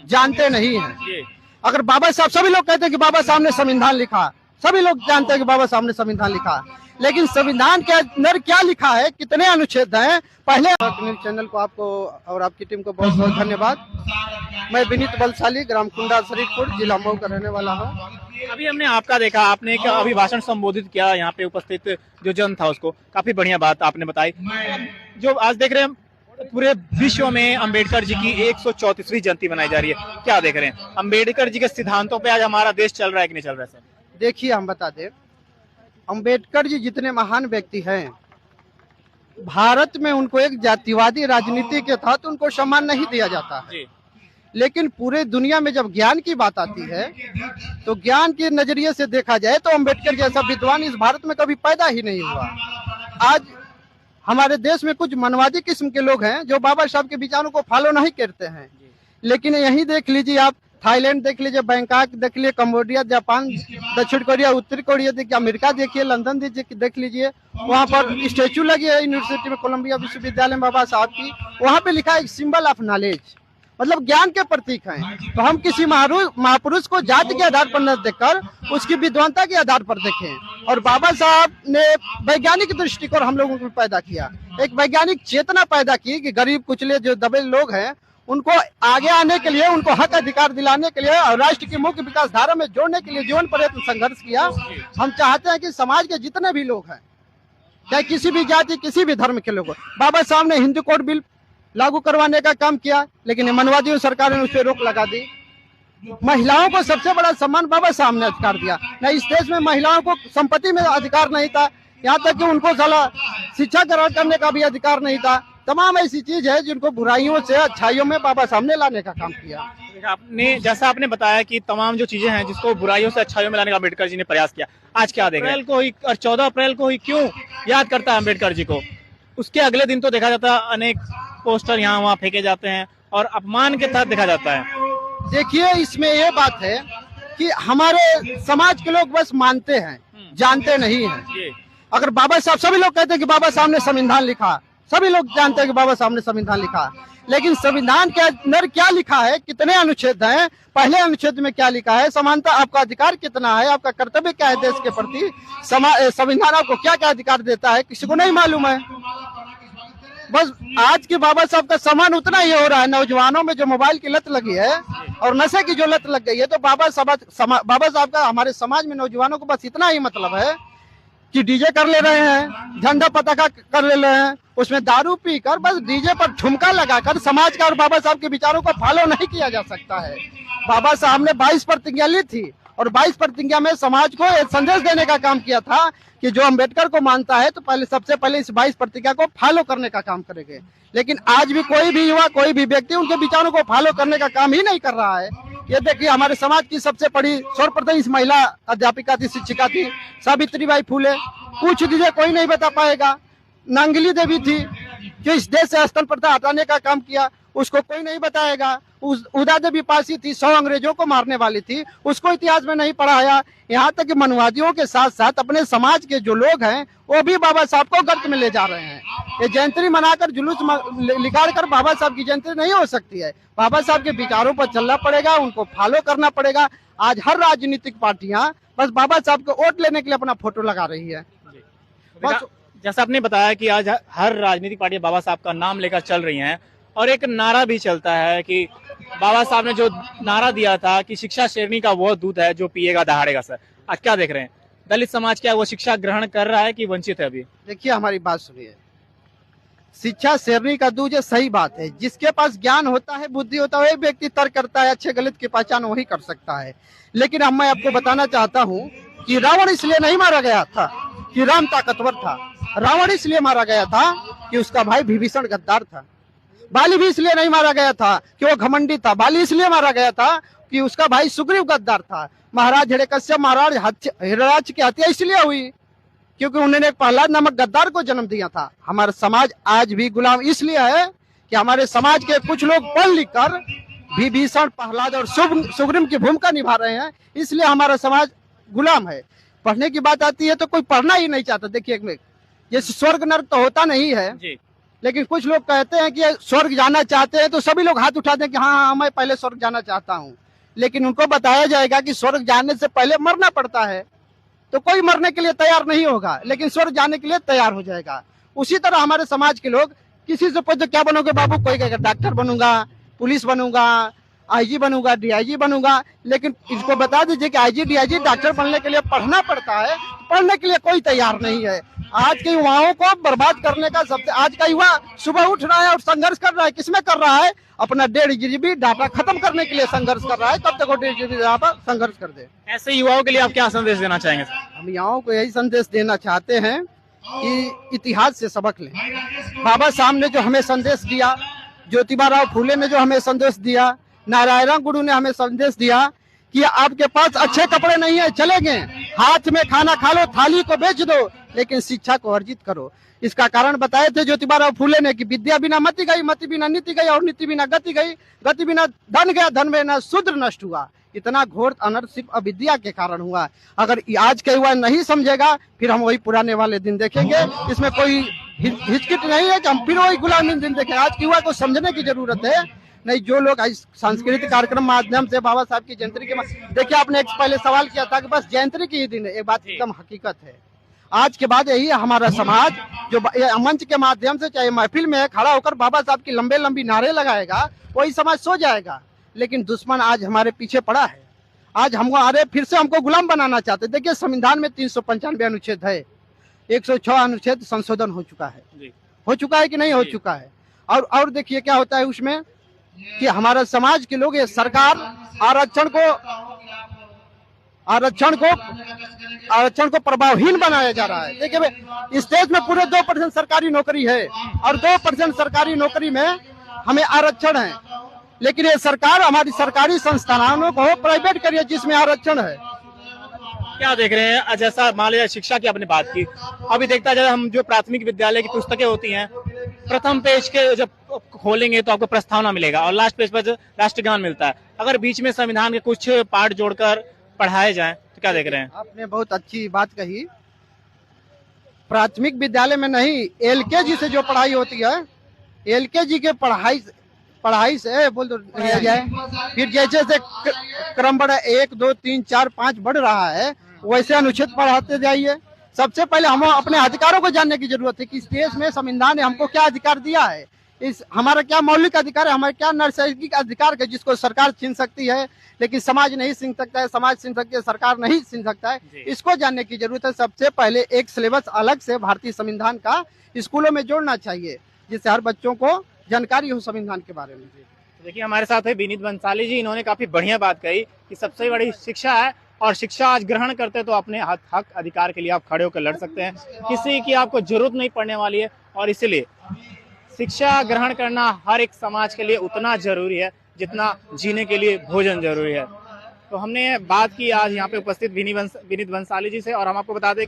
जानते नहीं है। अगर बाबा साहब, सभी लोग कहते हैं कि बाबा साहब ने संविधान लिखा, सभी लोग जानते हैं कि बाबा साहब ने संविधान लिखा, लेकिन संविधान के अंदर क्या लिखा है, कितने अनुच्छेद हैं, पहले न्यूज चैनल को आपको और आपकी टीम को बहुत बहुत धन्यवाद। मैं विनीत बलशाली, ग्राम कुंडा शरीफपुर, जिला मऊ का रहने वाला हूँ। अभी हमने आपका देखा, आपने एक अभिभाषण संबोधित किया, यहाँ पे उपस्थित जो जन था उसको काफी बढ़िया बात आपने बताई। जो आज देख रहे हैं पूरे विश्व में अंबेडकर जी की 134वीं जयंती मनाई जा रही है, क्या देख रहे हैं अंबेडकर जी के सिद्धांतों पे आज हमारा देश चल रहा है कि नहीं चल रहा है सर? देखिए, हम बता दें, अंबेडकर जी जितने महान व्यक्ति हैं, भारत में उनको एक जातिवादी राजनीति के तहत उनको सम्मान नहीं दिया जाता है, लेकिन पूरे दुनिया में जब ज्ञान की बात आती है तो ज्ञान के नजरिए से देखा जाए तो अंबेडकर जैसा विद्वान इस भारत में कभी पैदा ही नहीं हुआ। आज हमारे देश में कुछ मनवादी किस्म के लोग हैं जो बाबा साहब के विचारों को फॉलो नहीं करते हैं, लेकिन यही देख लीजिए आप, थाईलैंड देख लीजिए, बैंकॉक देख लीजिए, कम्बोडिया, जापान, दक्षिण कोरिया, उत्तर कोरिया देखिए, अमेरिका देखिए, लंदन देख लीजिए, वहाँ पर स्टेचू लगी है यूनिवर्सिटी में, कोलंबिया विश्वविद्यालय में बाबा साहब की, वहाँ पे लिखा है सिंबल ऑफ नॉलेज, मतलब ज्ञान के प्रतीक हैं। तो हम किसी महापुरुष को जाति के आधार पर न देखकर उसकी विद्वानता के आधार पर देखें। और बाबा साहब ने वैज्ञानिक दृष्टिकोण हम लोगों को पैदा किया, एक वैज्ञानिक चेतना पैदा की कि गरीब कुचले जो दबे लोग हैं उनको आगे आने के लिए, उनको हक अधिकार दिलाने के लिए और राष्ट्र की मुख्य विकास धारा में जोड़ने के लिए जीवन पर्यंत संघर्ष किया। हम चाहते हैं कि समाज के जितने भी लोग हैं, चाहे किसी भी जाति, किसी भी धर्म के लोग, बाबा साहब ने हिंदू कोड बिल लागू करवाने का काम किया, लेकिन मनवादियों सरकार ने उस पर रोक लगा दी। महिलाओं को सबसे बड़ा सम्मान बाबा साहब ने अधिकार दिया, न इस देश में महिलाओं को संपत्ति में अधिकार नहीं था, यहाँ तक कि उनको शिक्षा ग्रहण करने का भी अधिकार नहीं था। तमाम ऐसी चीज है जिनको बुराइयों से अच्छाइयों में बाबा साहब ने लाने का काम किया। आपने जैसा आपने बताया कि तमाम जो चीजें हैं जिसको बुराइयों से अच्छाइयों में लाने का अम्बेडकर जी ने प्रयास किया, आज क्या देख रहे हैं? को ही और 14 अप्रैल को ही क्यों याद करता है अम्बेडकर जी को? उसके अगले दिन तो देखा जाता है अनेक पोस्टर यहाँ वहाँ फेंके जाते हैं और अपमान के तहत देखा जाता है। देखिए, इसमें ये बात है कि हमारे समाज के लोग बस मानते हैं, जानते नहीं है। अगर बाबा साहब, सभी लोग कहते हैं कि बाबा साहब ने संविधान लिखा, सभी लोग जानते हैं कि बाबा साहब ने संविधान लिखा, लेकिन संविधान के अंदर क्या लिखा है, कितने अनुच्छेद हैं, पहले अनुच्छेद में क्या लिखा है, समानता, आपका अधिकार कितना है, आपका कर्तव्य क्या है देश के प्रति, संविधान आपको क्या क्या अधिकार देता है, किसी को नहीं मालूम है। बस आज के बाबा साहब का सम्मान उतना ही हो रहा है, नौजवानों में जो मोबाइल की लत लगी है और नशे की जो लत लग गई है, तो बाबा साहब का हमारे समाज में नौजवानों को बस इतना ही मतलब है कि डीजे कर ले रहे हैं, झंडा पताका कर ले रहे हैं, उसमें दारू पीकर बस डीजे पर ठुमका लगाकर समाज का और बाबा साहब के विचारों को फॉलो नहीं किया जा सकता है। बाबा साहब ने 22 प्रतिज्ञा ली थी और 22 प्रतिज्ञा में समाज को एक संदेश देने का काम किया था कि जो अंबेडकर को मानता है तो सबसे पहले इस 22 प्रतिज्ञा को फॉलो करने का काम करेंगे। लेकिन आज भी कोई भी युवा, कोई भी व्यक्ति उनके विचारों को फॉलो करने का काम ही नहीं कर रहा है। ये देखिए, हमारे समाज की सबसे बड़ी सर्वप्रथम महिला अध्यापिका थी, शिक्षिका थी, सावित्रीबाई फुले। पूछ दीजिए, कोई नहीं बता पाएगा। नांगली देवी थी जो इस देश से स्तन प्रथा हटाने का काम किया, उसको कोई नहीं बताएगा। उदा देवी पासी थी, 100 अंग्रेजों को मारने वाली थी, उसको इतिहास में नहीं पढ़ाया। यहाँ तक कि मनवादियों के साथ साथ अपने समाज के जो लोग हैं वो भी बाबा साहब को गर्त में ले जा रहे हैं। ये जयंती मनाकर, जुलूस निकाल कर बाबा साहब की जयंती नहीं हो सकती है। बाबा साहब के विचारों पर चलना पड़ेगा, उनको फॉलो करना पड़ेगा। आज हर राजनीतिक पार्टियां बस बाबा साहब को वोट लेने के लिए अपना फोटो लगा रही है। बस जैसा आपने बताया कि आज हर राजनीतिक पार्टी बाबा साहब का नाम लेकर चल रही हैं और एक नारा भी चलता है कि बाबा साहब ने जो नारा दिया था कि शिक्षा शेरनी का वो दूध है जो पिएगा दहाड़ेगा। सर, आज क्या देख रहे हैं? दलित समाज क्या वो शिक्षा ग्रहण कर रहा है कि वंचित है अभी? देखिए, हमारी बात सुनिए, शिक्षा शेरनी का दूध, ये सही बात है। जिसके पास ज्ञान होता है, बुद्धि होता है, वही व्यक्ति तर्क करता है, अच्छे गलत की पहचान वही कर सकता है। लेकिन अब मैं आपको बताना चाहता हूँ कि रावण इसलिए नहीं मारा गया था कि राम ताकतवर था, रावण इसलिए मारा गया था कि उसका भाई विभीषण गद्दार था। बाली भी इसलिए नहीं मारा गया था कि वो घमंडी था, बाली इसलिए मारा गया था कि उसका भाई सुग्रीव गद्दार था। महाराज हिरण्यकश्यप, महाराज हिरण्यराज की हत्या इसलिए हुई क्योंकि उन्होंने एक प्रहलाद नामक गद्दार को जन्म दिया था। हमारा समाज आज भी गुलाम इसलिए है कि हमारे समाज के कुछ लोग पढ़ लिख कर विभीषण, प्रहलाद और सुग्रीव की भूमिका निभा रहे हैं, इसलिए हमारा समाज गुलाम है। पढ़ने की बात आती है तो कोई पढ़ना ही नहीं चाहता। देखिए, ये स्वर्ग नरक तो होता नहीं है, लेकिन कुछ लोग कहते हैं कि स्वर्ग जाना चाहते हैं तो सभी लोग हाथ उठाते हैं कि हाँ हाँ मैं पहले स्वर्ग जाना चाहता हूँ। लेकिन उनको बताया जाएगा कि स्वर्ग जाने से पहले मरना पड़ता है, तो कोई मरने के लिए तैयार नहीं होगा, लेकिन स्वर्ग जाने के लिए तैयार हो जाएगा। उसी तरह हमारे समाज के लोग किसी से पूछते क्या बनोगे बाबू, कोई कहेगा डॉक्टर बनूंगा, पुलिस बनूंगा, आईजी बनूंगा, डीआईजी बनूंगा। लेकिन इसको बता दीजिए कि आईजी डीआईजी डॉक्टर बनने के लिए पढ़ना पड़ता है, पढ़ने के लिए कोई तैयार नहीं है। आज के युवाओं को बर्बाद करने का सबसे, आज का युवा सुबह उठ रहा है और संघर्ष कर रहा है, किसमें कर रहा है, अपना 1.5 GB डाटा खत्म करने के लिए संघर्ष कर रहा है। कब तक वो 1.5 GB डाटा संघर्ष कर दे। ऐसे युवाओं के लिए आप क्या संदेश देना चाहेंगे सर? हम युवाओं को यही संदेश देना चाहते हैं कि इतिहास से सबक लें। बाबा साहब ने जो हमें संदेश दिया, ज्योतिबा राव फूले ने जो हमें संदेश दिया, नारायण गुरु ने हमें संदेश दिया कि आपके पास अच्छे कपड़े नहीं है चलेंगे, हाथ में खाना खा लो, थाली को बेच दो, लेकिन शिक्षा को अर्जित करो। इसका कारण बताए थे ज्योतिबा राव फूले ने कि विद्या बिना मति गई, मति बिना नीति गई, और नीति बिना गति गई, गति बिना धन गया, धन बिना शूद्र नष्ट हुआ। इतना घोर अनर्थ सिर्फ अविद्या के कारण हुआ। अगर आज के युवा नहीं समझेगा, फिर हम वही पुराने वाले दिन देखेंगे। इसमें कोई हिचकिच नहीं है कि हम फिर वही गुलामी दिन देखें। आज के युवा को समझने की जरूरत है। नहीं, जो लोग सांस्कृतिक कार्यक्रम माध्यम से बाबा साहब की जयंती के, देखिए आपने एक पहले सवाल किया था कि बस जयंती की ही दिन है, ये बात एकदम हकीकत है। आज के बाद यही हमारा समाज जो मंच के माध्यम से चाहे महफिल में खड़ा होकर बाबा साहब की लंबे लंबी नारे लगाएगा, वही समाज सो जाएगा। लेकिन दुश्मन आज हमारे पीछे पड़ा है। आज हमको फिर से हमको गुलाम बनाना चाहते। देखिए संविधान में 395 अनुच्छेद है, 106 अनुच्छेद संशोधन हो चुका है। हो चुका है कि नहीं हो चुका है? और देखिए क्या होता है उसमें कि हमारा समाज के लोग, ये सरकार आरक्षण को प्रभावहीन बनाया जा रहा है। देखिए इस देश में पूरे 2% सरकारी नौकरी है और 2% सरकारी नौकरी में हमें आरक्षण है, लेकिन ये सरकार हमारी सरकारी संस्थानों को प्राइवेट करिए जिसमें आरक्षण है। क्या देख रहे हैं? जैसा मान लीजिए शिक्षा की आपने बात की, अभी देखता जाए हम जो प्राथमिक विद्यालय की पुस्तकें होती हैं, प्रथम पेज के जब खोलेंगे तो आपको प्रस्तावना मिलेगा और लास्ट पेज पर राष्ट्रगान मिलता है। अगर बीच में संविधान के कुछ पार्ट जोड़कर पढ़ाए जाएं तो क्या देख रहे हैं? आपने बहुत अच्छी बात कही। प्राथमिक विद्यालय में नहीं, एलकेजी से जो पढ़ाई होती है, एलकेजी के पढ़ाई से बोल दो जाए, फिर जैसे से क्रम बढ़ा 1 2 3 4 5 बढ़ रहा है, वैसे अनुच्छेद पढ़ाते जाइए। सबसे पहले हम अपने अधिकारों को जानने की जरूरत है कि इस देश में संविधान ने हमको क्या अधिकार दिया है, हमारा क्या मौलिक अधिकार है, हमारा क्या नैसर्गिक अधिकार है जिसको सरकार छीन सकती है लेकिन समाज नहीं छीन सकता है, समाज छीन सकती है, सरकार नहीं छीन सकता है। इसको जानने की जरूरत है। सबसे पहले एक सिलेबस अलग से भारतीय संविधान का स्कूलों में जोड़ना चाहिए, जिससे हर बच्चों को जानकारी हो संविधान के बारे में। देखिए हमारे साथ है विनीत बंसाली जी, इन्होंने काफी बढ़िया बात कही कि सबसे बड़ी शिक्षा है और शिक्षा आज ग्रहण करते तो अपने हक अधिकार के लिए आप खड़े होकर लड़ सकते हैं, किसी की आपको जरूरत नहीं पड़ने वाली है। और इसीलिए शिक्षा ग्रहण करना हर एक समाज के लिए उतना जरूरी है जितना जीने के लिए भोजन जरूरी है। तो हमने बात की आज यहाँ पे उपस्थित विनीत बंसाली जी से, और हम आपको बता दें